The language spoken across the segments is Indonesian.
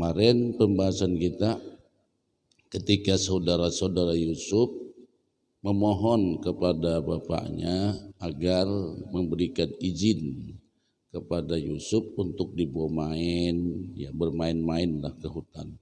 Kemarin pembahasan kita ketika saudara-saudara Yusuf memohon kepada bapaknya agar memberikan izin kepada Yusuf untuk dibawa bermain-main lah ke hutan.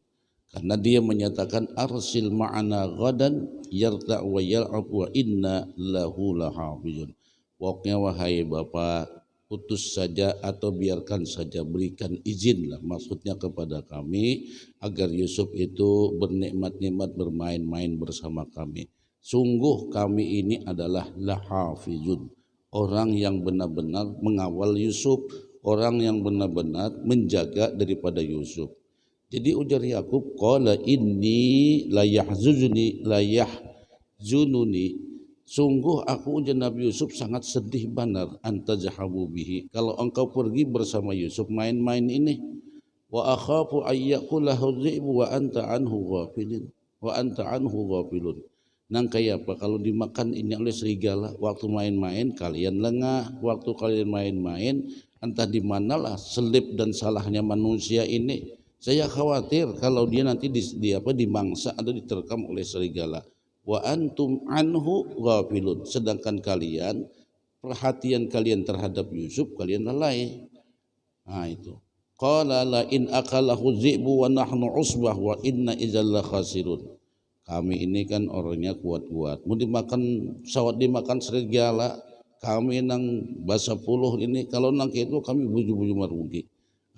Karena dia menyatakan arsil ma'ana ghadan yarta' wa yal'ab wa inna lahu lahafizun. Pokoknya wahai bapak, putus saja atau biarkan saja, berikan izin lah maksudnya kepada kami agar Yusuf itu bernikmat-nikmat bermain-main bersama kami. Sungguh kami ini adalah lahafizun, orang yang benar-benar mengawal Yusuf, orang yang benar-benar menjaga daripada Yusuf. Jadi ujar Yakub, qala inni la yahzununi sungguh aku ujar Nabi Yusuf sangat sedih benar anta zahabu bihi, kalau engkau pergi bersama Yusuf main-main ini. Wa akhafu ayyakulahu dhi'bu wa anta anhu ghafilun. Nang kayak apa kalau dimakan ini oleh serigala waktu main-main, kalian lengah waktu kalian main-main, entah di manalah selip dan salahnya manusia ini. Saya khawatir kalau dia nanti dimangsa atau diterkam oleh serigala. Wa antum anhu ghafilun, sedangkan kalian perhatian kalian terhadap Yusuf kalian lalai. Nah itu. Qala la in akalahu dhi'bu wa nahnu usbah wa inna idzal khasirun. Kami ini kan orangnya kuat-kuat. Mau dimakan serigala, kami nang basa puluh ini kalau nang itu kami buju-buju merugi.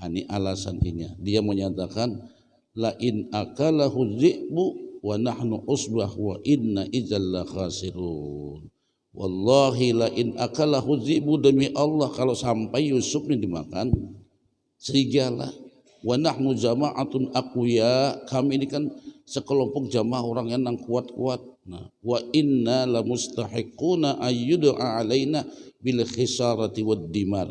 Ini alasannya. Dia menyatakan la in akalahu dhi'bu wa nahnu usbah wa inna idzal khasirun. Wallahi la in akalahu dhi'bu, demi Allah kalau sampai Yusuf ini dimakan serigala, wa nahnu jama'atun aqwiya, kami ini kan sekelompok jamaah orang yang kuat-kuat. Nah, wa inna la mustahiquna ayyud'a alaina bil khisarati wad dimar.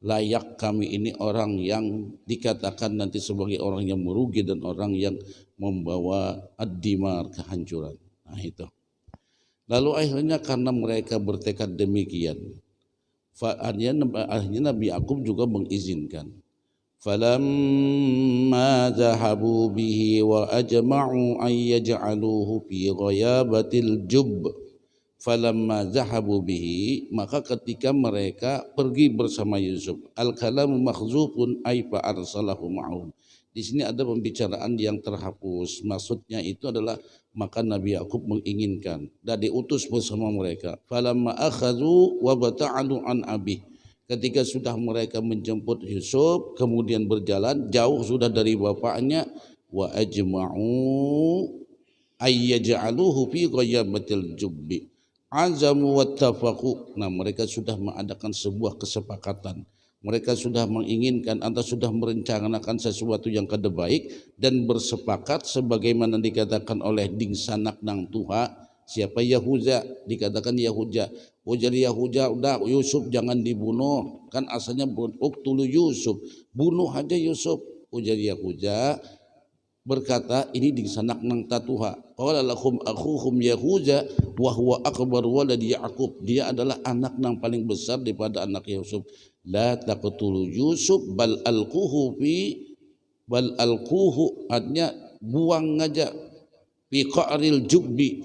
Layak kami ini orang yang dikatakan nanti sebagai orang yang merugi dan orang yang membawa ad-dimar, kehancuran. Nah itu. Lalu akhirnya karena mereka bertekad demikian, akhirnya Nabi Yakub juga mengizinkan. Falamma zahabu bihi wa ajma'u an yaj'aluhu fi ghayabatil jubb. Falamma zahabu bihi, maka ketika mereka pergi bersama Yusuf. Al-kalamu makhzufun ay fa arsalahu ma'hum. Di sini ada pembicaraan yang terhapus. Maksudnya itu adalah maka Nabi Yakub menginginkan dan diutus bersama mereka. Falamma akhadhu wa bata'alu an abih. Ketika sudah mereka menjemput Yusuf, kemudian berjalan jauh sudah dari bapaknya, wa ajma'u ayyaj'aluhu fi ghayabatil jubbi azamu wattafaqu. Nah, mereka sudah mengadakan sebuah kesepakatan. Mereka sudah menginginkan atau sudah merencanakan sesuatu yang kada baik dan bersepakat sebagaimana dikatakan oleh dingsanak nang tuha. Siapa? Yahuza, dikatakan Yahuza. Ujar Yahuza, udah Yusuf jangan dibunuh, kan asalnya uktulu Yusuf, bunuh aja Yusuf. Ujar Yahuza berkata, ini di sanak nang tatuha. Qala lahum akhuhum Yahuza wa huwa akbar walad Yaqub. Dia adalah anak nang paling besar daripada anak Yusuf. La taqtulu Yusuf bal alquhu artinya buang aja fi qa'ril jubbi.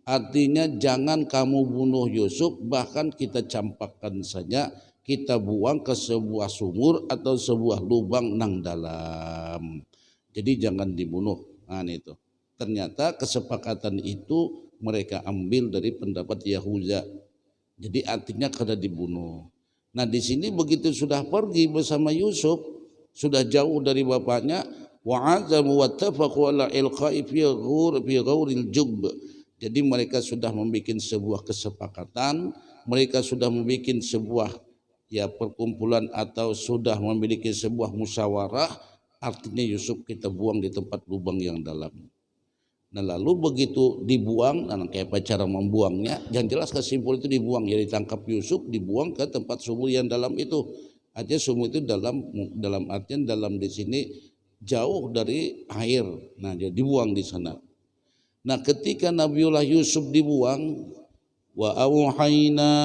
Artinya jangan kamu bunuh Yusuf, bahkan kita campakkan saja, kita buang ke sebuah sumur atau sebuah lubang nang dalam. Jadi jangan dibunuh. Nah itu. Ternyata kesepakatan itu mereka ambil dari pendapat Yahuza. Jadi artinya kada dibunuh. Nah di sini begitu sudah pergi bersama Yusuf, sudah jauh dari bapaknya, wa'azamu wattafaqu ala ilqa'i fi ghauril jubb. Jadi mereka sudah membuat sebuah kesepakatan, mereka sudah membuat sebuah perkumpulan atau sudah memiliki sebuah musyawarah, artinya Yusuf kita buang di tempat lubang yang dalam. Nah lalu begitu dibuang, nah kayak apa cara membuangnya, yang jelas kesimpulan itu dibuang, ya ditangkap Yusuf, dibuang ke tempat sumur yang dalam itu. Artinya sumur itu dalam artian dalam di sini jauh dari air, nah dia dibuang di sana. Nah ketika Nabiullah Yusuf dibuang, wa auhayna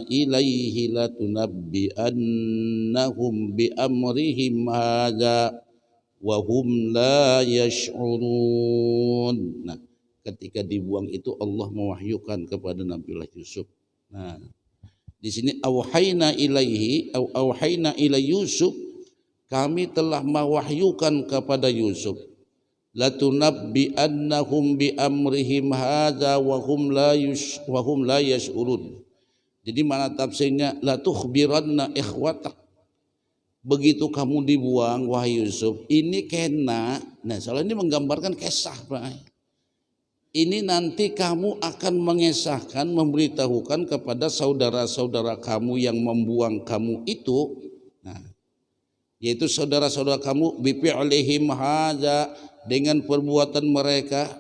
ilaihi latunabbi'annahum bi amrihim hadza wa hum la yash'urun. Nah, ketika dibuang itu Allah mewahyukan kepada Nabiullah Yusuf. Nah, di sini auhayna ilaihi au auhayna ila Yusuf, kami telah mewahyukan kepada Yusuf, latunabbi'annahum bi amrihim hadza wa hum la yash'urun. Jadi mana tafsirnya la tukhbiranna ikhwatak. Begitu kamu dibuang wahai Yusuf, ini kena, nah soalnya ini menggambarkan kisah Pak. Ini nanti kamu akan mengesahkan, memberitahukan kepada saudara-saudara kamu yang membuang kamu itu, nah, yaitu saudara-saudara kamu bifi'lihim hadza, dengan perbuatan mereka,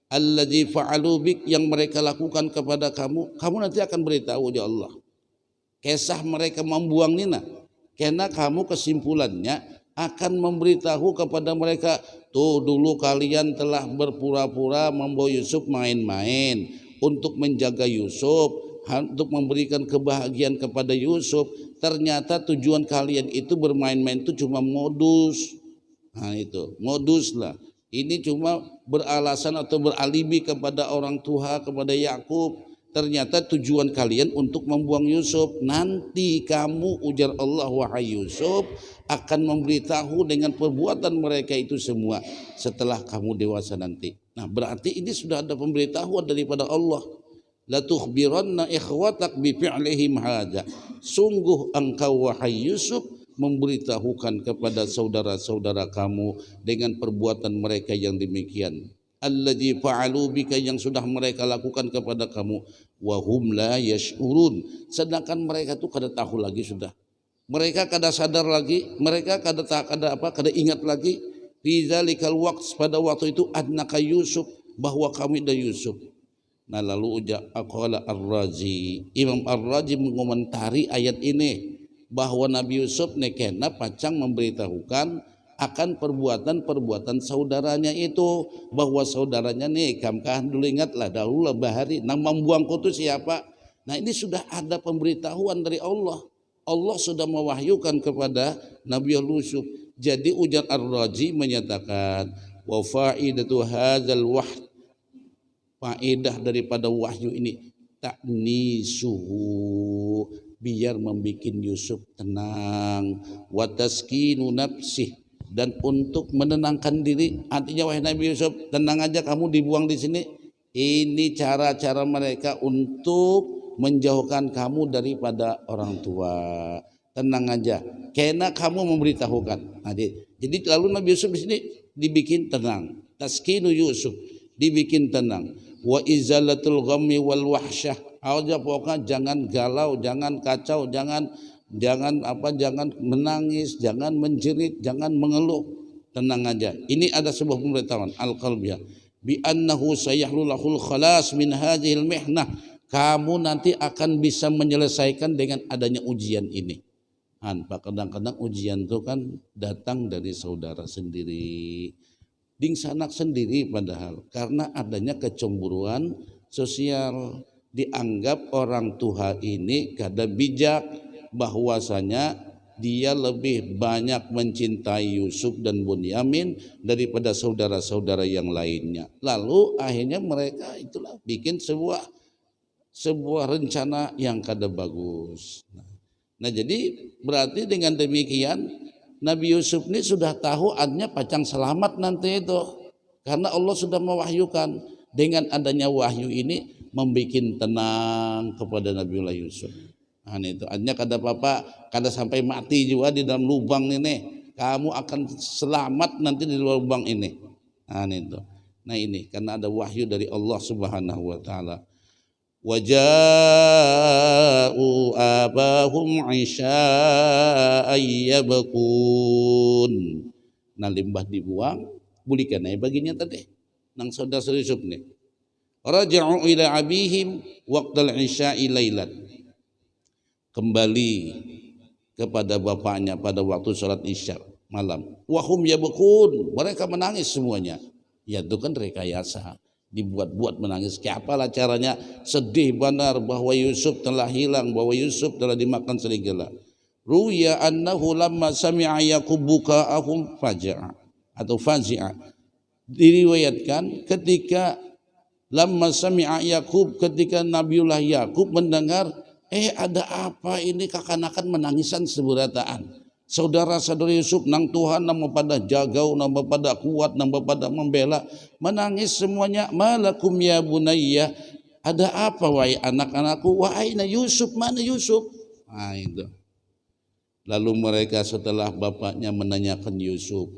alladzi fa'alu bik, yang mereka lakukan kepada kamu, kamu nanti akan beritahu ya Allah. Kisah mereka membuang Nina. Karena kamu kesimpulannya akan memberitahu kepada mereka, tuh dulu kalian telah berpura-pura membawa Yusuf main-main untuk menjaga Yusuf, untuk memberikan kebahagiaan kepada Yusuf. Ternyata tujuan kalian itu bermain-main itu cuma modus. Nah itu modus lah. Ini cuma beralasan atau beralibi kepada orang tua, kepada Yakub. Ternyata tujuan kalian untuk membuang Yusuf. Nanti kamu, ujar Allah, wahai Yusuf, akan memberitahu dengan perbuatan mereka itu semua setelah kamu dewasa nanti. Nah berarti ini sudah ada pemberitahuan daripada Allah. La tukhbiranna ikhwatak bi fi'lihim hadza. Sungguh engkau wahai Yusuf memberitahukan kepada saudara-saudara kamu dengan perbuatan mereka yang demikian. Alladzi fa'alu bika, yang sudah mereka lakukan kepada kamu, wa hum la yash'urun, sedangkan mereka tuh kada tahu lagi sudah. Mereka kada sadar lagi, mereka kada ingat lagi fi zalikal waqt, pada waktu itu annaka Yusuf, bahwa kami ada Yusuf. Nah lalu aqala Ar-Razi, Imam Ar-Razi mengomentari ayat ini bahwa Nabi Yusuf nekena pacang memberitahukan akan perbuatan-perbuatan saudaranya itu, bahwa saudaranya nih kamkahan dulu, ingatlah dahulu bahari nang membuangku itu siapa. Nah ini sudah ada pemberitahuan dari Allah. Allah sudah mewahyukan kepada Nabi Yusuf. Jadi ujar Ar-Razi menyatakan wa faidatu hadzal wahd, faedah daripada wahyu ini ta'nisuhu, biar membuat Yusuf tenang, wa taskinu nafsih, dan untuk menenangkan diri. Artinya wahai Nabi Yusuf, tenang aja kamu dibuang di sini. Ini cara-cara mereka untuk menjauhkan kamu daripada orang tua. Tenang aja, karena kamu memberitahukan. Nah, jadi lalu Nabi Yusuf di sini dibikin tenang. Taskinu Yusuf dibikin tenang. Wa izalatul ghammi wal wahsyah. Aja pokoknya jangan galau, jangan kacau, jangan menangis, jangan menjerit, jangan mengeluh. Tenang aja. Ini ada sebuah pemberitahuan al-qalbiyah bi annahu sayahlulahul khalas min hadhil mihnah. Kamu nanti akan bisa menyelesaikan dengan adanya ujian ini. Kadang-kadang ujian itu kan datang dari saudara sendiri, ding sanak sendiri, padahal karena adanya kecemburuan sosial, dianggap orang tua ini kada bijak, bahwasanya dia lebih banyak mencintai Yusuf dan Bunyamin daripada saudara-saudara yang lainnya. Lalu akhirnya mereka itulah bikin sebuah rencana yang kada bagus. Nah jadi berarti dengan demikian Nabi Yusuf ini sudah tahu adanya pacang selamat nanti itu, karena Allah sudah mewahyukan. Dengan adanya wahyu ini membuat tenang kepada Nabiullah Yusuf. Nah itu adanya kada apa-apa, kada sampai mati juga di dalam lubang ini, kamu akan selamat nanti di lubang ini. Nah itu. Nah ini karena ada wahyu dari Allah Subhanahu wa taala. Waja'u abahum isya'an yabkun. Nah limbah dibuang, bulikan aja baginya tadi nang saudara Yusuf nih. Raja'u ila abihim waqtal isya'i lailan. Kembali kepada bapaknya pada waktu salat isya malam. Wahum yabkun, mereka menangis semuanya. Ya itu kan rekayasa. dibuat-buat menangis. Apalah caranya? Sedih benar bahwa Yusuf telah hilang, bahwa Yusuf telah dimakan serigala. Ruya annahu lamma sami'a Yaqub buka'ahum faja'a atau fazi'a. Diriwayatkan ketika lamma sami'a Yaqub, ketika Nabiullah Yaqub mendengar ada apa ini, kakanakan menangisan seberataan. Saudara-saudara Yusuf nang Tuhan nama pada jagau, nama pada kuat, nama pada membela, menangis semuanya. Malakum ya bunayya, ada apa wahai anak-anakku? Wa aina Yusuf, mana Yusuf? Nah, itu. Lalu mereka setelah bapaknya menanyakan Yusuf,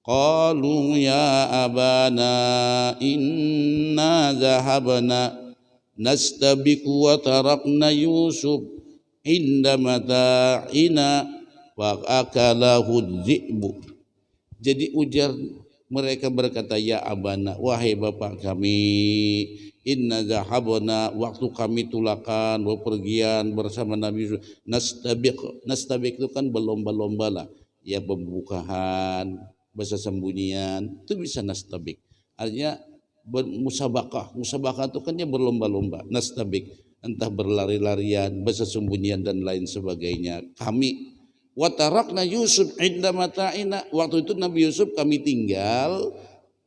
qalu ya abana inna zahabna nastabiqu wa tarakna Yusuf inda mata'ina wa akalahu dhi'bu. Jadi ujar mereka berkata, ya abana, wahai bapak kami, inna zahabna, waktu kami tulakan bepergian bersama Nabi Yusuf, nastabiq itu kan berlomba-lomba lah, ya pembukaan, bahasa sembunyian, itu bisa nastabiq. Artinya musabakah itu kan dia berlomba-lomba, nastabiq, entah berlari-larian, bahasa sembunyian dan lain sebagainya. Kami wa tarakna Yusuf inda mata'ina, waktu itu Nabi Yusuf kami tinggal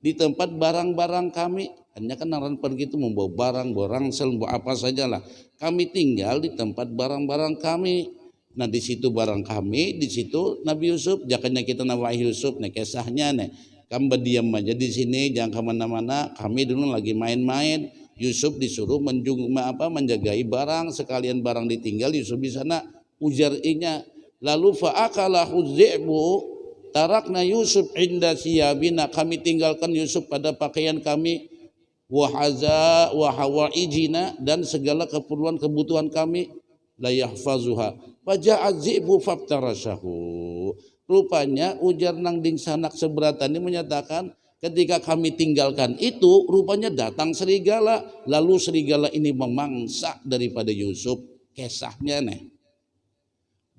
di tempat barang-barang kami. Hanya kan orang pergi itu membawa barang, bawa ransel, bawa apa sajalah. Kami tinggal di tempat barang-barang kami. Nah di situ barang kami, di situ Nabi Yusuf. Jakanya kita nama Yusuf, nih kisahnya nih. Kamu berdiam aja di sini, jangan kemana-mana. Kami dulu lagi main-main. Yusuf disuruh menjagai barang, sekalian barang ditinggal Yusuf di sana. Ujar inya. Lalu fa'akalahu dhi'bu, tarakna Yusuf inda siyabina, kami tinggalkan Yusuf pada pakaian kami, wa hawaijina, dan segala keperluan kebutuhan kami, la yahfazuha faja'at dhi'bu faftarashahu. Rupanya ujar nang ding sanak seberatan ini menyatakan ketika kami tinggalkan itu rupanya datang serigala, lalu serigala ini memangsa daripada Yusuf. Kisahnya nih,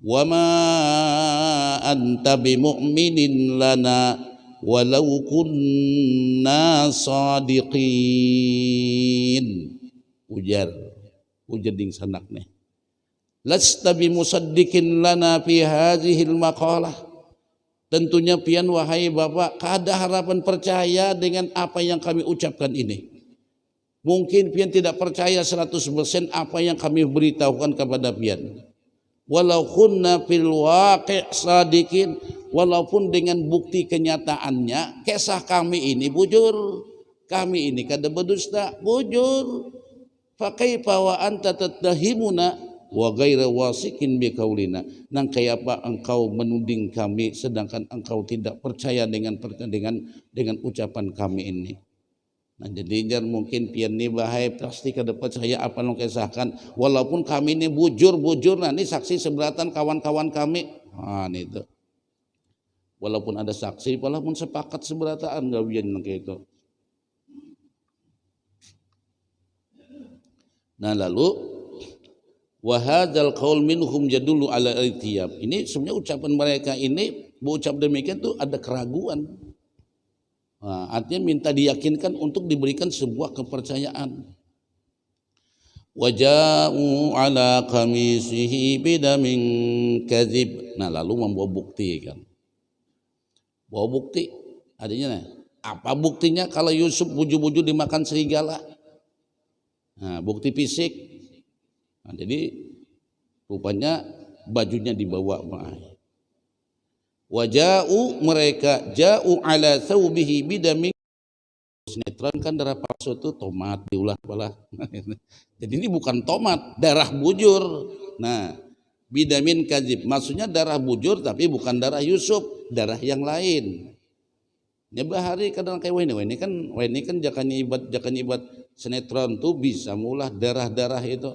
wa ma anta bimu'minin lana walau kunna sadiqin. Ujar ding sanak nih, lasta bimusaddiqin lana fi hadhil maqalah. Tentunya pian wahai bapak, kada harapan percaya dengan apa yang kami ucapkan ini. Mungkin pian tidak percaya 100% apa yang kami beritahukan kepada pian. Walau kunna fil waqi' sadiqin, walaupun dengan bukti kenyataannya kisah kami ini bujur, kami ini kada berdusta, bujur. Fa kaifa wa anta tattahimuna wa ghaira wasiqin bi qaulina. Nang kayak apa engkau menuding kami sedangkan engkau tidak percaya dengan ucapan kami ini. Nah jadi jar mungkin pian ni bahaya pasti kada percaya apa yang kisahkan, walaupun kami ini bujur nah ini saksi seberatan kawan-kawan kami. Nah itu walaupun ada saksi, walaupun sepakat seberataan enggak biar kayak itu. Nah lalu wa hadzal qaul minhum jadulu ala irtiyab. Ini sebenarnya ucapan mereka ini berucap demikian tuh ada keraguan. Nah, artinya minta diyakinkan untuk diberikan sebuah kepercayaan. Waja'u ala qamisihi bidamin kadzib. Nah, lalu membawa bukti kan. Bawa bukti. Artinya apa buktinya kalau Yusuf buju-buju dimakan serigala? Nah, bukti fisik. Nah, jadi rupanya bajunya dibawa. Waja'u mereka ja'u ala thawbihi bidamin, sinetron kan darah palsu itu tomat diulah pala. Jadi ini bukan tomat, darah bujur. Nah, bidamin kadzib maksudnya darah bujur tapi bukan darah Yusuf, darah yang lain. Ya bahari kadang kayak ini kan jakanya ibat sinetron tuh bisa mulah darah-darah itu.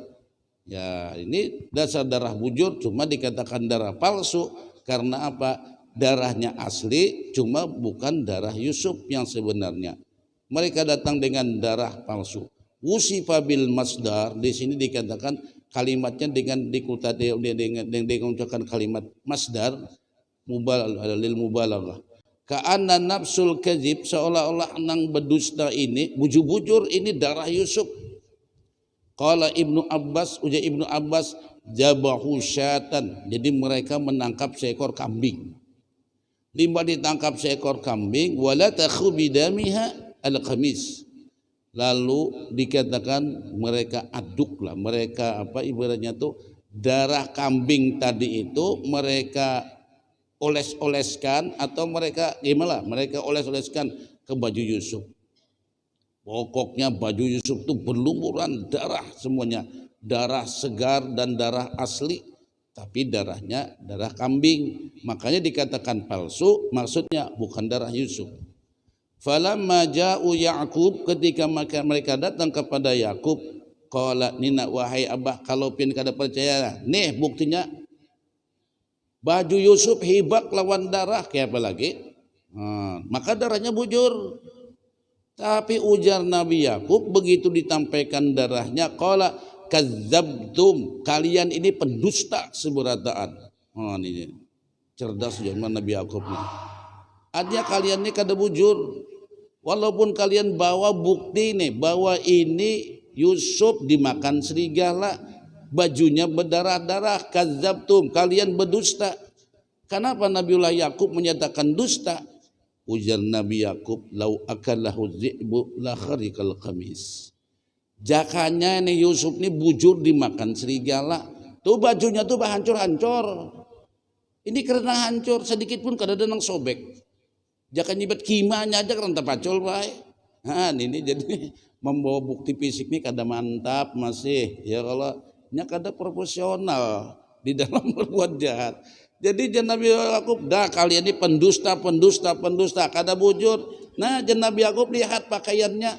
Ya, ini dasar darah bujur cuma dikatakan darah palsu karena apa? Darahnya asli cuma bukan darah Yusuf yang sebenarnya. Mereka datang dengan darah palsu. Wusifa bil masdar, di sini dikatakan kalimatnya dengan diucapkan kalimat masdar lil mubalaghah. Ka'anna nafsul kadzib, seolah-olah nang berdusta ini, bujur-bujur ini darah Yusuf. Qala Ibnu Abbas, ujar Ibnu Abbas, jabahu syatan. Jadi mereka menangkap seekor kambing. Lima ditangkap seekor kambing, wala takhu bidamiha al-khamis. Lalu dikatakan mereka aduklah, mereka ibaratnya tuh darah kambing tadi itu mereka oles-oleskan atau mereka gimana? Mereka oles-oleskan ke baju Yusuf. Pokoknya baju Yusuf itu berlumuran darah semuanya, darah segar dan darah asli, tapi darahnya darah kambing. Makanya dikatakan palsu, maksudnya bukan darah Yusuf. Falamma ja'u Ya'qub, ketika mereka datang kepada Yakub, qala nina wahai abah, kalau pin kada percaya, nih buktinya baju Yusuf hibak lawan darah, kayak apa lagi? Maka darahnya bujur. Tapi ujar Nabi Yakub begitu ditampaikan darahnya, qala kadzabtum, kalian ini pendusta seberataan. Ini cerdas zaman Nabi Yakub nih. Artinya kalian ini kada bujur, walaupun kalian bawa bukti nih bahwa ini Yusuf dimakan serigala, bajunya berdarah-darah, kadzabtum, kalian berdusta. Kenapa Nabiullah Yakub menyatakan dusta? Ujar Nabi Yakub, lau akalahu dzi'bu la kharikal qamis. Jakanya ini Yusuf ini bujur dimakan serigala, tuh bajunya tuh hancur-hancur. Ini karena hancur, sedikit pun kada ada nang sobek. Jangan nyibet kimanya aja karena pacul baik. Ini jadi membawa bukti fisik ini kada mantap masih. Ya kalau nya kada profesional di dalam berbuat jahat. Jadi Nabi Yakub, dah kalian ini pendusta, kada bujur. Nah, Nabi Yakub lihat pakaiannya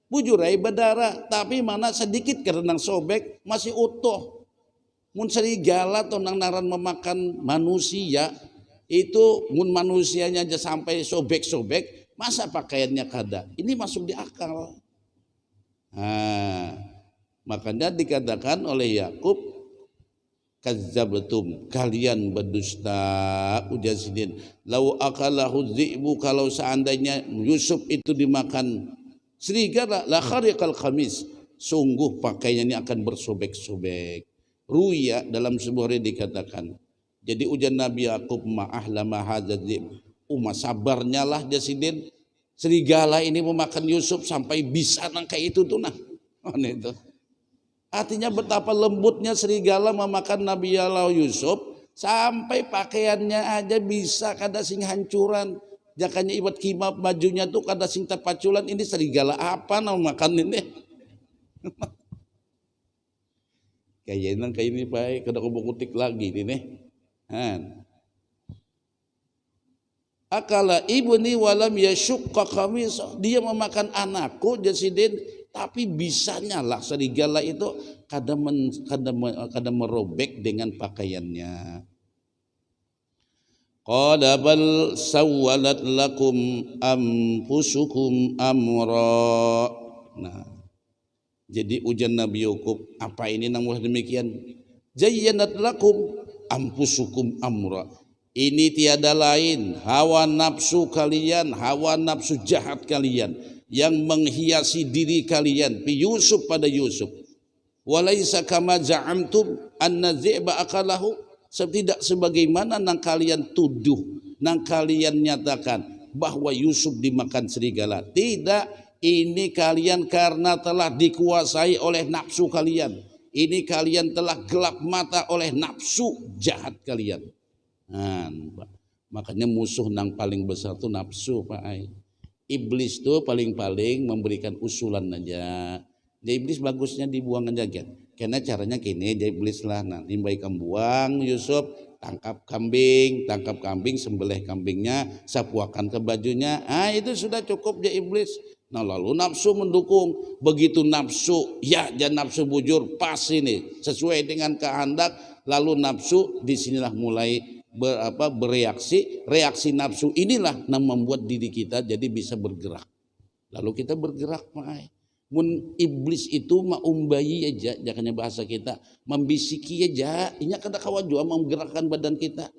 bujur berdarah, tapi mana sedikit karena sobek masih utuh. Mun serigala atau nang naran memakan manusia, itu mun manusianya aja sampai sobek-sobek, masa pakaiannya kada? Ini masuk di akal. Makanya dikatakan oleh Yakub, kadzabtum, kalian berdusta. Ujar sidin, lau akalahu dzi'bu, kalau seandainya Yusuf itu dimakan serigala, la khariqal khamis, sungguh pakaiannya ini akan bersobek-sobek. Ruya dalam sebuah riwayat dikatakan, jadi ujar Nabi Yakub, ma'ahlama hadzal dzib, sabarnya lah jasidin, serigala ini memakan Yusuf sampai bisa nang kayak itu tuh nah. Itu artinya betapa lembutnya serigala memakan Nabi Allah Yusuf sampai pakaiannya aja bisa kada sing hancuran. Jakanya ibat kimap bajunya tuh kada sing terpaculan. Ini serigala apa nama makan ini? Kayaknya kayak ini baik, kada kubu kutik lagi ini nih. Akala ibni walam yashukka khamis, dia memakan anakku jasidin, tapi bisanya lah serigala itu kadang merobek dengan pakaiannya. Qala bal sawwalat lakum anfusukum amra. Nah, jadi ujar Nabi Yakub, apa ini namun demikian? Zayyanat lakum anfusukum amra. Ini tiada lain hawa nafsu kalian, hawa nafsu jahat kalian yang menghiasi diri kalian fi Yusuf pada Yusuf. Walaisa kama za'amtum anna dzi'ba akalahu, tidak sebagaimana nang kalian tuduh, nang kalian nyatakan bahwa Yusuf dimakan serigala. Tidak, ini kalian karena telah dikuasai oleh nafsu kalian. Ini kalian telah gelap mata oleh nafsu jahat kalian. Makanya musuh nang paling besar tuh nafsu, Pak Ai. Iblis tuh paling-paling memberikan usulan aja. Jadi iblis bagusnya dibuang aja kan. Karena caranya gini, jadi iblis lah. Nah, baikkan buang Yusuf, tangkap kambing, sembelih kambingnya, sapuakan ke bajunya. Itu sudah cukup ya iblis. Nah, lalu nafsu mendukung. Begitu nafsu, ya jangan nafsu bujur, pas ini sesuai dengan kehendak. Lalu nafsu disinilah mulai bereaksi. Reaksi nafsu inilah yang membuat diri kita jadi bisa bergerak. Lalu kita bergerak, Pak. Mun iblis itu maumbayi aja, jangannya bahasa kita membisiki aja, ini kada kawan juga menggerakkan badan kita.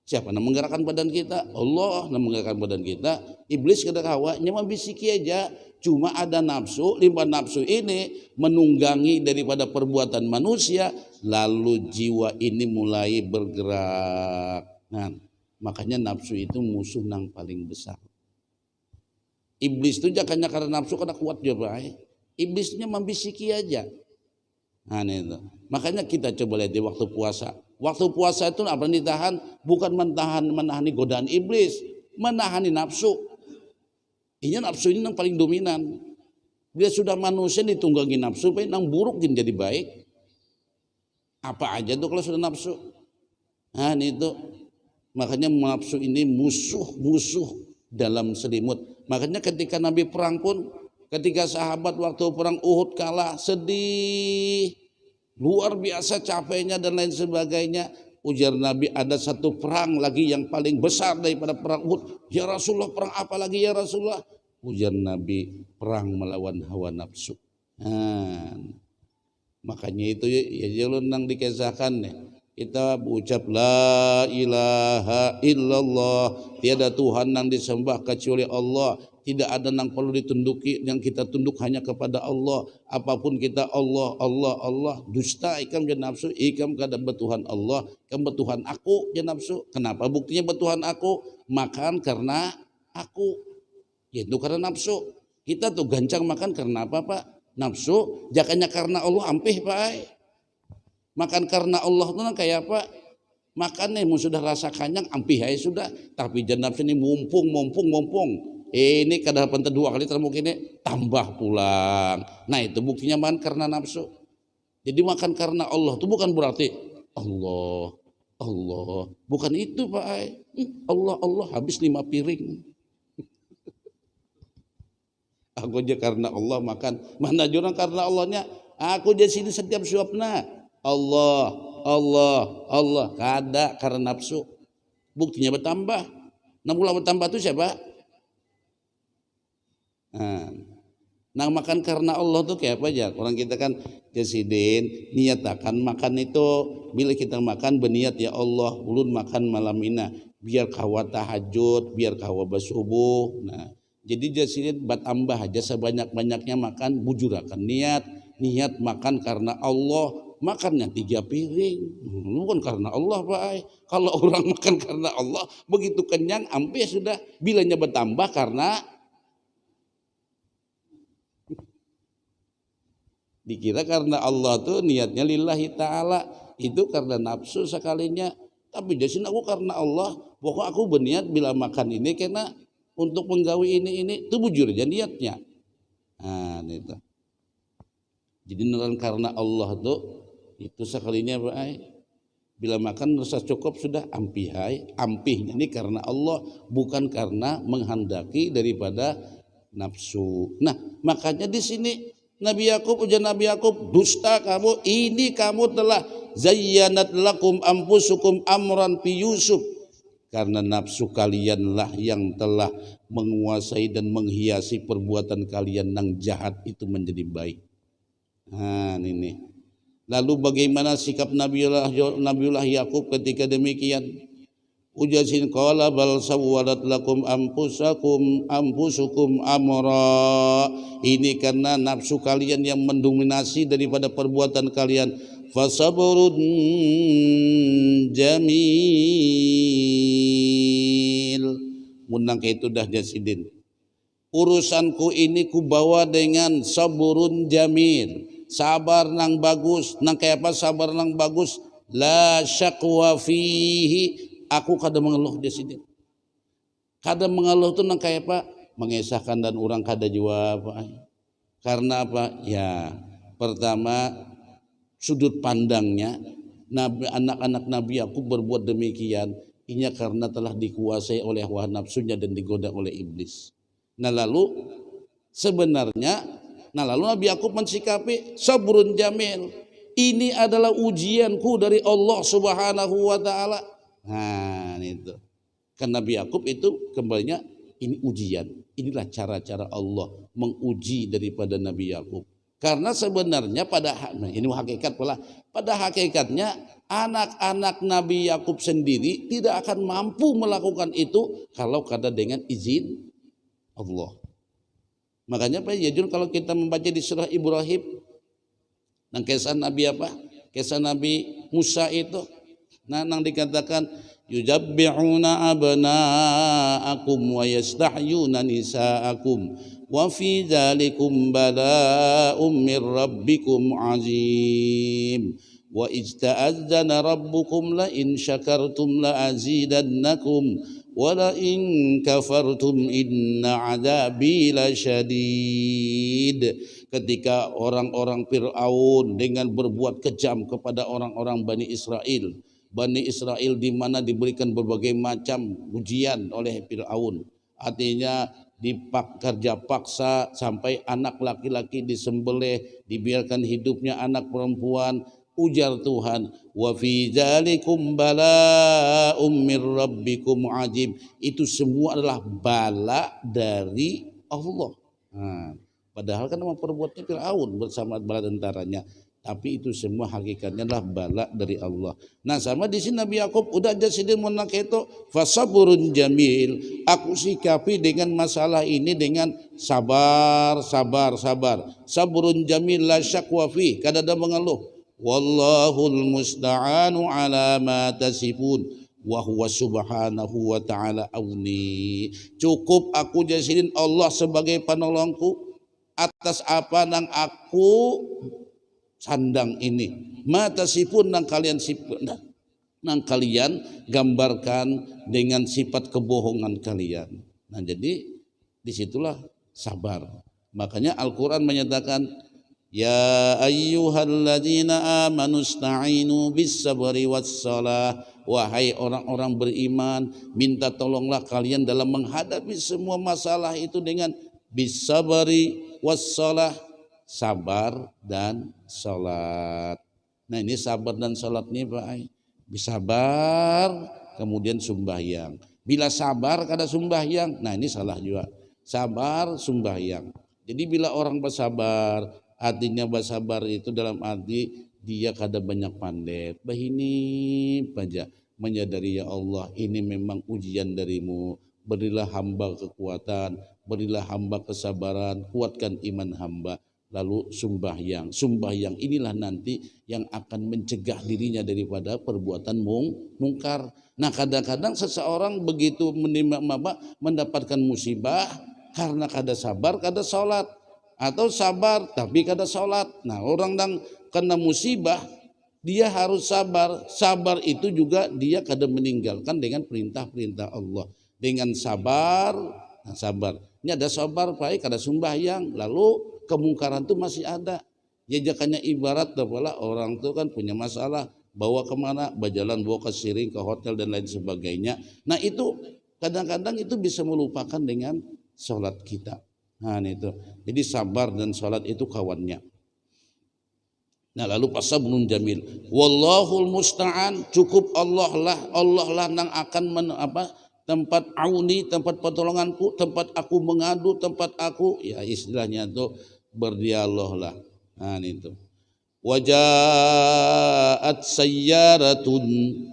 Siapa yang menggerakkan badan kita? Allah yang menggerakkan badan kita. Iblis kata hawanya membisiki aja. Cuma ada nafsu, 5 nafsu ini menunggangi daripada perbuatan manusia, lalu jiwa ini mulai bergerak. Nah, makanya nafsu itu musuh yang paling besar. Iblis itu jangan karena nafsu karena kuat juga, iblisnya membisiki aja. Nah, itu. Makanya kita coba lihat di waktu puasa. Waktu puasa itu apa yang ditahan? Bukan menahani godaan iblis, menahani nafsu. Ini nafsu ini yang paling dominan. Dia sudah manusia ditunggangi nafsu, yang buruk jadi baik. Apa aja tuh kalau sudah nafsu. Nah itu. Makanya nafsu ini musuh dalam selimut. Makanya ketika Nabi perang pun, ketika sahabat waktu perang Uhud kalah, sedih. Luar biasa capeknya dan lain sebagainya. Ujar Nabi, ada satu perang lagi yang paling besar daripada perang Uhud. Ya Rasulullah, perang apa lagi ya Rasulullah? Ujar Nabi, perang melawan hawa nafsu. Nah, makanya itu ya jalan yang dikisahkan nih. Kita ucap la ilaha illallah, tiada Tuhan yang disembah kecuali Allah. Tidak ada yang perlu ditunduki, yang kita tunduk hanya kepada Allah. Apapun kita Allah, Allah, Allah. Dusta ikam je nafsu, ikam kada betuhan Allah, ikam betuhan aku je nafsu. Kenapa buktinya betuhan aku? Makan karena aku, yaitu karena nafsu. Kita tuh gancang makan karena apa Pak? Nafsu. Jakanya karena Allah ampih Pak. Makan karena Allah itu kayak apa? Makan nih sudah rasa kenyang ampih aja sudah. Tapi jangan nafsu ini mumpung. Ini kadang penting 2 kali termuk ini tambah pulang. Nah itu buktinya makan karena nafsu. Jadi makan karena Allah itu bukan berarti Allah. Bukan itu Pak. Allah habis 5 piring. Aku aja karena Allah makan. Mana jurang karena Allahnya. Aku aja sini setiap suapna. Allah. Kada karena nafsu. Buktinya bertambah. Nampula bertambah itu siapa? Nah makan karena Allah tuh kayak apa aja? Orang kita kan jasidin niatakan makan itu bila kita makan berniat ya Allah ulun makan malam ini biar kawa tahajud, biar kawa bersubuh. Nah jadi jasidin bertambah aja sebanyak-banyaknya makan bujurakan niat makan karena Allah. Makannya 3 piring, bukan karena Allah Pak. Kalau orang makan karena Allah begitu kenyang sampai sudah bilanya bertambah karena dikira karena Allah tuh niatnya lillahi ta'ala, itu karena nafsu sekalinya. Tapi jadi aku karena Allah, pokok aku berniat bila makan ini karena untuk menggawi ini itu bujur aja niatnya. Nah itu. Jadi karena Allah tuh itu sekalinya Pak. Bila makan rasa cukup sudah ampihnya ini karena Allah, bukan karena menghendaki daripada nafsu. Nah makanya di sini Nabi Yakub, ujar Nabi Yakub, dusta kamu, ini kamu telah zayyanat lakum ampusukum amran fi Yusuf. Karena nafsu kalianlah yang telah menguasai dan menghiasi perbuatan kalian yang jahat itu menjadi baik. Nah ini. Lalu bagaimana sikap Nabiullah Yakub ketika demikian? Ujasin qala bal sawwalat lakum ampusukum amra. Ini karena nafsu kalian yang mendominasi daripada perbuatan kalian. Fasabrun jamil. Munang itu dah jasidin. Urusanku ini ku bawa dengan saburun jamil. Sabar nang bagus. Nang kayak apa sabar nang bagus? La syaqwa fihi. Aku kada mengeluh di sini. Kada mengeluh itu nang kayak apa? Mengesahkan dan orang kada jawab. Karena apa? Ya, pertama sudut pandangnya anak-anak Nabi Yakub berbuat demikian ini karena telah dikuasai oleh hawa nafsunya dan digoda oleh iblis. Nah lalu Nabi Yakub mensikapi sabrun jamil. Ini adalah ujianku dari Allah Subhanahu wa taala. Nah itu. Kan Nabi Yakub itu kembalinya ini ujian. Inilah cara-cara Allah menguji daripada Nabi Yakub. Karena sebenarnya ini hakikat pula, pada hakikatnya anak-anak Nabi Yakub sendiri tidak akan mampu melakukan itu kalau kada dengan izin Allah. Makanya Pak Yajun, kalau kita membaca di surah Ibrahim, nang kisah Nabi apa? Kisah Nabi Musa itu, nang dikatakan yujabbi'una abna'akum wa yastahyuna nisa'akum wa fi dzalikum bala'um mir rabbikum azim wa ijta'adzana rabbukum la in syakartum la azidannakum wa la in kafartum inna adzabi lasyadid. Ketika orang-orang Fir'aun dengan berbuat kejam kepada orang-orang Bani Israel di mana diberikan berbagai macam ujian oleh Fir'aun, artinya kerja paksa sampai anak laki-laki disembelih, dibiarkan hidupnya anak perempuan. Ujar Tuhan, wa fi dzalikum bala'um mir rabbikum ajib. Itu semua adalah bala dari Allah. Padahal kan memang perbuatnya Fir'aun bersama bala tentaranya, tapi itu semua hakikatnya adalah bala dari Allah. Nah, sama di sini Nabi Yakub udah aja sidin menak itu fasaburun jamil. Aku sikapi dengan masalah ini dengan sabar. Saburun jamil la syakwa fi, kada ada mengeluh. Wallahul musta'anu ala ma tasifun wa huwa subhanahu wa ta'ala auni. Cukup aku jasidin Allah sebagai penolongku atas apa nang aku sandang ini. Mata sipun nang kalian gambarkan dengan sifat kebohongan kalian. Nah, jadi disitulah sabar. Makanya Al-Quran menyatakan, ya ayyuhalladzina amanu ista'inu bis sabri was salah. Wahai orang-orang beriman, minta tolonglah kalian dalam menghadapi semua masalah itu dengan bis sabri was salah, sabar dan salat. Nah, ini sabar dan salat nih Pak. Bisabar kemudian sembahyang. Bila sabar kada sembahyang, nah ini salah juga. Sabar sembahyang. Jadi bila orang bersabar, artinya bersabar itu dalam arti dia kada banyak pandet. Bahini aja menyadari, ya Allah, ini memang ujian darimu. Berilah hamba kekuatan, berilah hamba kesabaran, kuatkan iman hamba. Lalu sembahyang inilah nanti yang akan mencegah dirinya daripada perbuatan mungkar. Nah, kadang-kadang seseorang begitu mendapatkan musibah karena kada sabar, kada sholat, atau sabar tapi kada sholat. Nah, orang yang kena musibah dia harus sabar. Sabar itu juga dia kada meninggalkan dengan perintah-perintah Allah. Dengan sabar, nah sabar. Ini ada sabar baik, kada sembahyang, lalu kemungkaran itu masih ada. Jajakannya ibarat adalah orang itu kan punya masalah, bawa kemana, berjalan bawa ke siring, ke hotel dan lain sebagainya. Nah, itu kadang-kadang itu bisa melupakan dengan sholat kita. Nah, itu. Jadi sabar dan sholat itu kawannya. Nah, lalu fasabrun jamil. Wallahul musta'an, cukup Allah lah nang akan tempat auni, tempat pertolonganku, tempat aku mengadu, tempat aku, ya istilahnya itu berdialog lah. Nah, itu. Wajaat sayyaratun.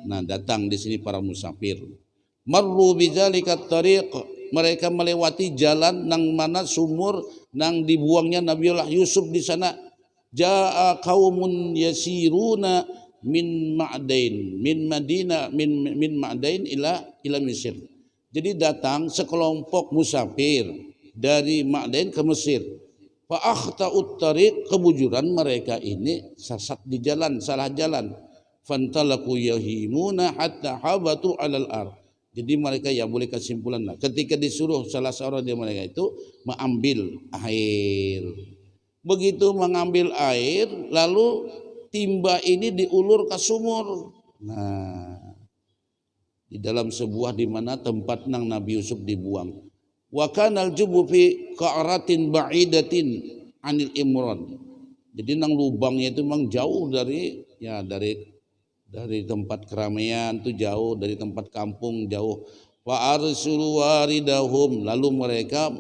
Nah, datang di sini para musafir. Marru bidzalikat tariq, mereka melewati jalan nang mana sumur nang dibuangnya Nabiullah Yusuf di sana. Jaa qaumun yasiruna min Ma'dain, min Ma'dain ila Mesir. Jadi datang sekelompok musafir dari Ma'dain ke Mesir. Fa akhta'ut tariq, kebujuran mereka ini sesat di jalan, salah jalan. Fantalaku yahimuna hatta habatu alal ard. Jadi mereka ya boleh kesimpulan lah. Ketika disuruh salah seorang dari mereka itu mengambil air. Begitu mengambil air, lalu timba ini diulur ke sumur. Nah, di dalam sebuah di mana tempat nang Nabi Yusuf dibuang. Wa kanal jubu fi qa'ratin ba'idatin anil imron. Jadi nang lubangnya itu memang jauh dari tempat keramaian, itu jauh dari tempat kampung, jauh. Wa arsulu waridahum, lalu mereka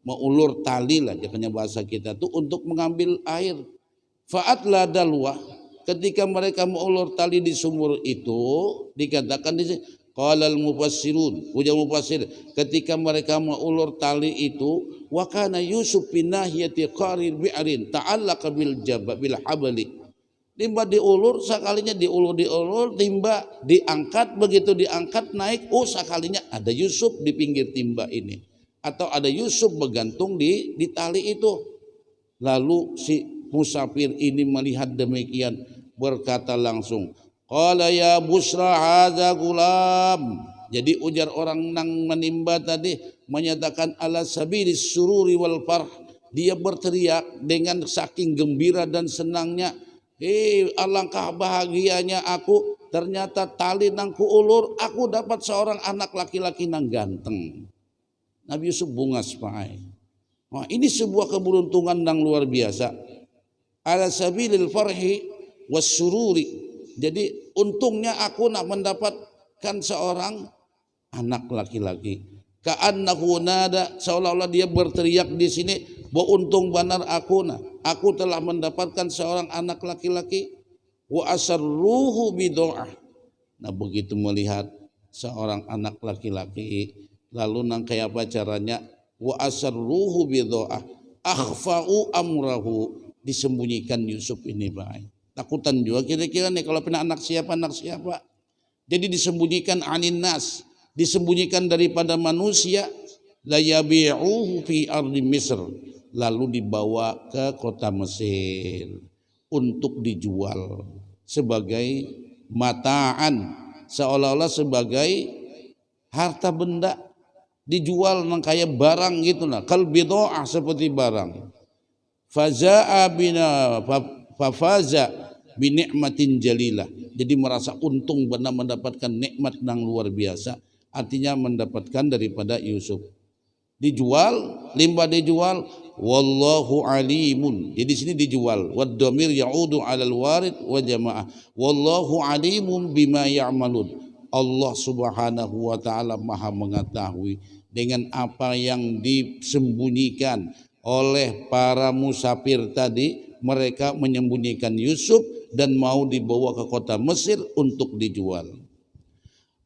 Meulur tali lah, jangannya bahasa kita tuh untuk mengambil air. Fa'atla dalwa, ketika mereka meulur tali di sumur itu, dikatakan di sini qalal mufassirun, ujar mufassir, ketika mereka meulur tali itu, wa kana Yusuf fi nahiyati qarir bi'rin ta'allaqa bil jabal bil habli. Timba diulur, sekalinya diulur, timba diangkat, begitu diangkat naik, sekalinya ada Yusuf di pinggir timba ini, atau ada Yusuf bergantung di tali itu. Lalu si musafir ini melihat demikian, berkata langsung, qala ya busra hadza gulam. Jadi ujar orang nang menimba tadi menyatakan ala sabilis sururi wal farh, dia berteriak dengan saking gembira dan senangnya, alangkah bahagianya aku, ternyata tali nang kuulur, aku dapat seorang anak laki-laki nang ganteng. Nabi Yusuf bungas paai. Wah, ini sebuah keberuntungan yang luar biasa. Ala sabilil farhi was sururi. Jadi untungnya aku nak mendapatkan seorang anak laki-laki. Ka'annahu nada, seolah-olah dia berteriak di sini, bahwa untung benar aku telah mendapatkan seorang anak laki-laki. Wa asarruhu bido'ah. Nah, begitu melihat seorang anak laki-laki, lalu nang kayak apa caranya? Wa asarruhu bido'ah akhfa'u amrahu, disembunyikan Yusuf ini baik. Takutan juga kira-kira nih kalau punya anak siapa. Jadi disembunyikan anin nas, disembunyikan daripada manusia. La yabi'uhu fi ardi Misr, lalu dibawa ke kota Mesir untuk dijual sebagai mataan, seolah-olah sebagai harta benda, dijual nang kayak barang gitulah, kal bido'ah, seperti barang. Faza'a bina fafaza bi ni'matin jalilah, jadi merasa untung benar mendapatkan nikmat yang luar biasa, artinya mendapatkan daripada Yusuf. Dijual, limbah dijual, wallahu alimun. Jadi sini dijual, wad dhamir ya'udu 'alal warid wa jamaah. Wallahu alimun bima ya'malun. Allah Subhanahu wa taala Maha mengetahui dengan apa yang disembunyikan oleh para musafir tadi. Mereka menyembunyikan Yusuf dan mau dibawa ke kota Mesir untuk dijual.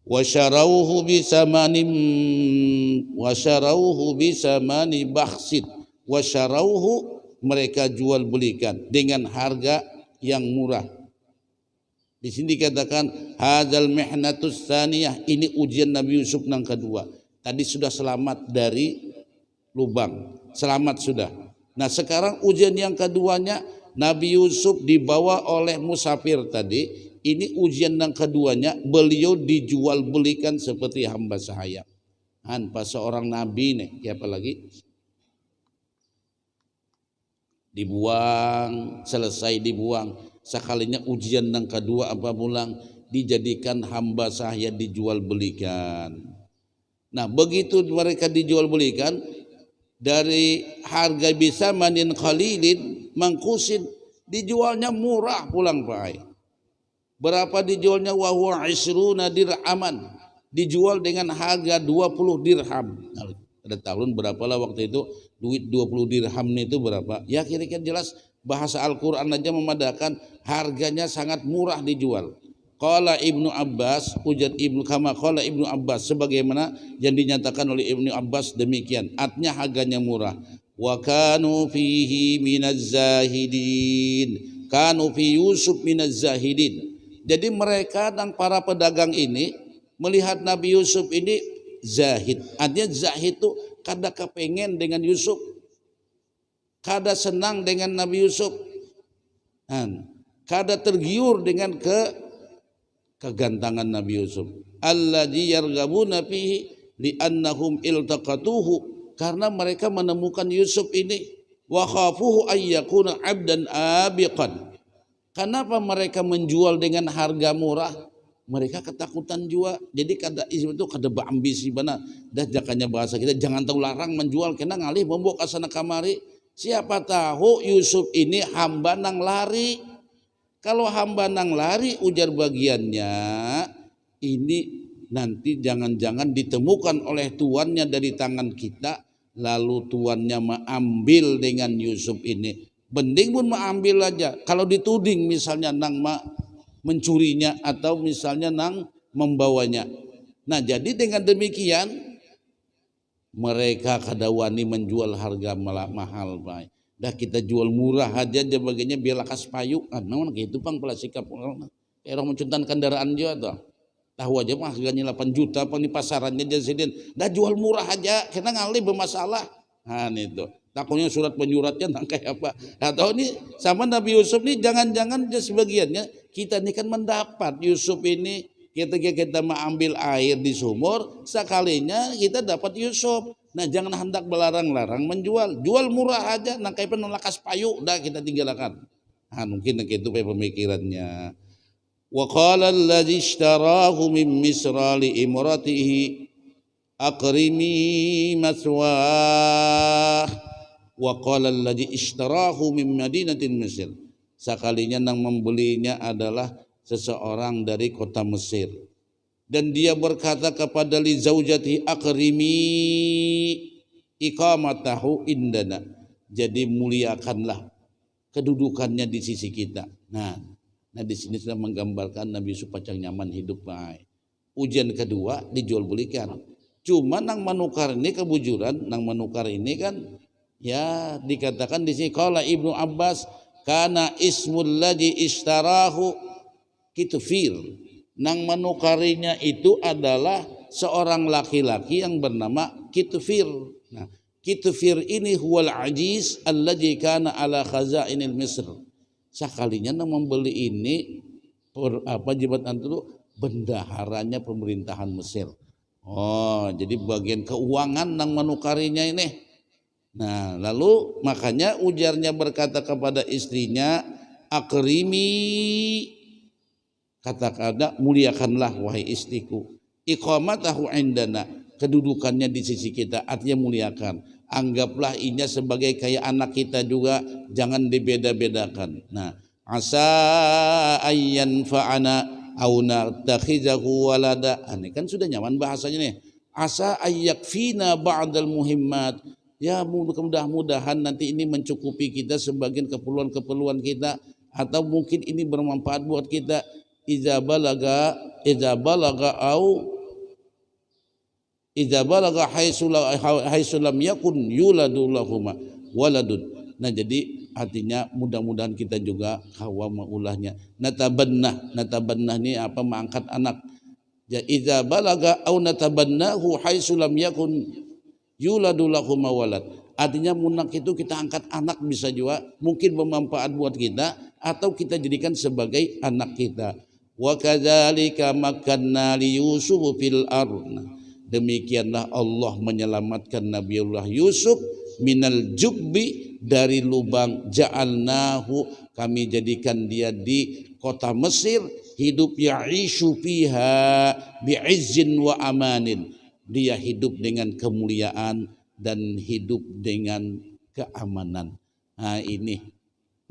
Wasyarauhu bisamani bakhsid. Wasyarauhu, mereka jual belikan dengan harga yang murah. Di sini dikatakan hadzal mihnatus tsaniyah, ini ujian Nabi Yusuf yang kedua. Tadi sudah selamat dari lubang, selamat sudah. Nah, sekarang ujian yang keduanya, Nabi Yusuf dibawa oleh musafir tadi. Ini ujian yang keduanya, beliau dijual belikan seperti hamba sahaya. Pas seorang nabi nih, siapa lagi? Dibuang, selesai dibuang. Sekalinya ujian yang kedua apa pulang, dijadikan hamba sahaya, dijual belikan. Nah, begitu mereka dijual belikan, dari harga bisa manin khalilin mangkusin, dijualnya murah pulang Pak. Berapa dijualnya? Wa huwa 20 dirhaman, dijual dengan harga 20 dirham. Nah, ada tahun berapalah waktu itu duit 20 dirham itu berapa? Ya kira-kira jelas bahasa Al-Qur'an aja memadakan, harganya sangat murah dijual. Qala Ibnu Abbas, ujar Ibnu kama qala Ibnu Abbas, sebagaimana yang dinyatakan oleh Ibnu Abbas demikian, artinya harganya murah. Wa kanu fihi minaz zahidin, kanu fi Yusuf minaz zahidin. Jadi mereka dan para pedagang ini melihat Nabi Yusuf ini zahid. Artinya zahid itu kada kepengen dengan Yusuf, kada senang dengan Nabi Yusuf, kada tergiur dengan kegantangan Nabi Yusuf. Alladzi yarghabuna fihi li'annahum iltaqatuhu, karena mereka menemukan Yusuf ini. Wa khafuhu ayyakuna 'abdan abiqan. Kenapa mereka menjual dengan harga murah? Mereka ketakutan juga. Jadi itu kada ambisi benar. Dah jakanya bahasa kita, jangan tahu larang menjual, kena ngalih membawa ke sana kamari. Siapa tahu Yusuf ini hamba nang lari. Kalau hamba nang lari, ujar bagiannya, ini nanti jangan-jangan ditemukan oleh tuannya dari tangan kita, lalu tuannya mengambil dengan Yusuf ini. Mending pun mengambil aja. Kalau dituding misalnya nang mencurinya atau misalnya nang membawanya. Nah jadi dengan demikian mereka kada wani menjual harga mahal baik. Dah kita jual murah aja sebagainya biar lakas payu. Namun gitu pang pala sikap orang. Orang mencuntan kendaraan juga tuh. Tahu aja mah harganya 8 juta pang di pasarannya jadi dah jual murah aja kita ngalih bermasalah. Nah itu. Takutnya surat penyuratnya nang kayak apa. Atau ini sama Nabi Yusuf nih jangan-jangan sebagiannya kita ini kan mendapat Yusuf ini kita mengambil air di sumur sekalinya kita dapat Yusuf. Nah jangan hendak melarang-larang menjual, jual murah aja. Nah kayak penolakas payu, dah kita tinggalkan. Nah mungkin itu pemikirannya. Wa qala alladzi ishtarahu min Misra li imratihi akrimi maswah. Wa qala alladzi ishtarahu min madinatin Mesir. Sekalinya yang membelinya adalah seseorang dari kota Mesir. Dan dia berkata kepada li zaujati akrimi iqamatahu indana. Jadi muliakanlah kedudukannya di sisi kita. Nah di sini sudah menggambarkan Nabi Yusuf pacang nyaman hidup baik. Ujian kedua dijual belikan. Cuma nang menukar ini kebujuran, nang menukar ini kan ya dikatakan di sini qala Ibnu Abbas kana ismul ladzi ishtarahu Kitfir. Nang menukarinya itu adalah seorang laki-laki yang bernama Kitfir. Nah, Kitfir ini huwal ajiz alladzi kana ala khazainil Misr. Sekalinya nang membeli ini jabatan itu bendaharanya pemerintahan Mesir. Oh, jadi bagian keuangan nang menukarinya ini. Nah, lalu makanya ujarnya berkata kepada istrinya, akrimi, kata-kata muliakanlah wahai istriku, iqamatahu indana, kedudukannya di sisi kita, artinya muliakan. Anggaplah inya sebagai kayak anak kita juga, jangan dibeda-bedakan. Nah, asa ayyan fa'ana au natakhizahu walada. Ini kan sudah nyaman bahasanya nih. Asa ayyakfina ba'dal muhimmat. Ya mudah-mudahan nanti ini mencukupi kita sebagian keperluan-keperluan kita, atau mungkin ini bermanfaat buat kita. Idza balaga haitsu lam yakun yuladu lahuma waladun. Nah jadi artinya mudah-mudahan kita juga hawa maulahnya. Natabannah ini apa, mengangkat anak. Ya idza balaga au natabannahu haitsu lam yakun yuladu lahuma walad. Artinya munak itu kita angkat anak bisa juga mungkin bermanfaat buat kita atau kita jadikan sebagai anak kita. Wa kadzalika makanna li Yusuf fil ardh. Demikianlah Allah menyelamatkan Nabiullah Yusuf minal jubbi, dari lubang, ja'alnahu, kami jadikan dia di kota Mesir, hidup ya'ishu fiha bi'izzin wa amanin. Dia hidup dengan kemuliaan dan hidup dengan keamanan. Nah ini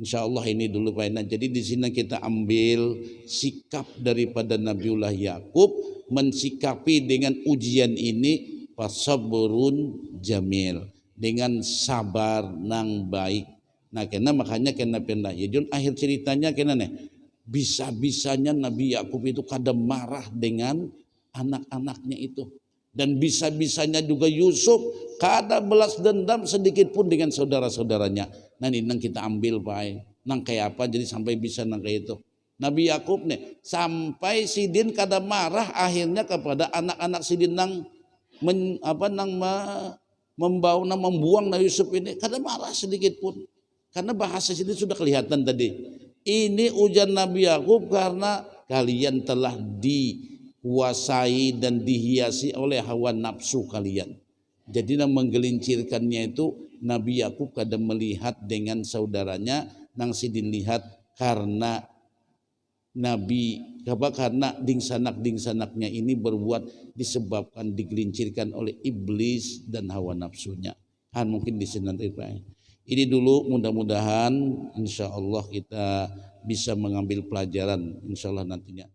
insya Allah ini dulu Pak Ina. Jadi di sini kita ambil sikap daripada Nabiullah Yakub mensikapi dengan ujian ini fasabrun jamil, dengan sabar nang baik. Nah kena makanya kena pendah. Ya Jun akhir ceritanya kena nih. Bisa-bisanya Nabi Yakub itu kadang marah dengan anak-anaknya itu. Dan bisa-bisanya juga Yusuf kada belas dendam sedikit pun dengan saudara-saudaranya. Nah ini nang kita ambil Pak, nang kayak apa jadi sampai bisa nang kayak itu. Nabi Yakub nih sampai Sidin kada marah akhirnya kepada anak-anak Sidin nang membuang Nabi Yusuf ini, kada marah sedikit pun. Karena bahasa Sidin sudah kelihatan tadi. Ini ujian Nabi Yakub karena kalian telah dikuasai dan dihiasi oleh hawa nafsu kalian. Jadi yang menggelincirkannya itu Nabi Yakub kadang melihat dengan saudaranya, nang Sidin lihat karena karena dingsanak-dingsanaknya ini berbuat disebabkan digelincirkan oleh iblis dan hawa nafsunya. Mungkin di sini nanti Pak. Ini dulu, mudah-mudahan insya Allah kita bisa mengambil pelajaran insya Allah nantinya.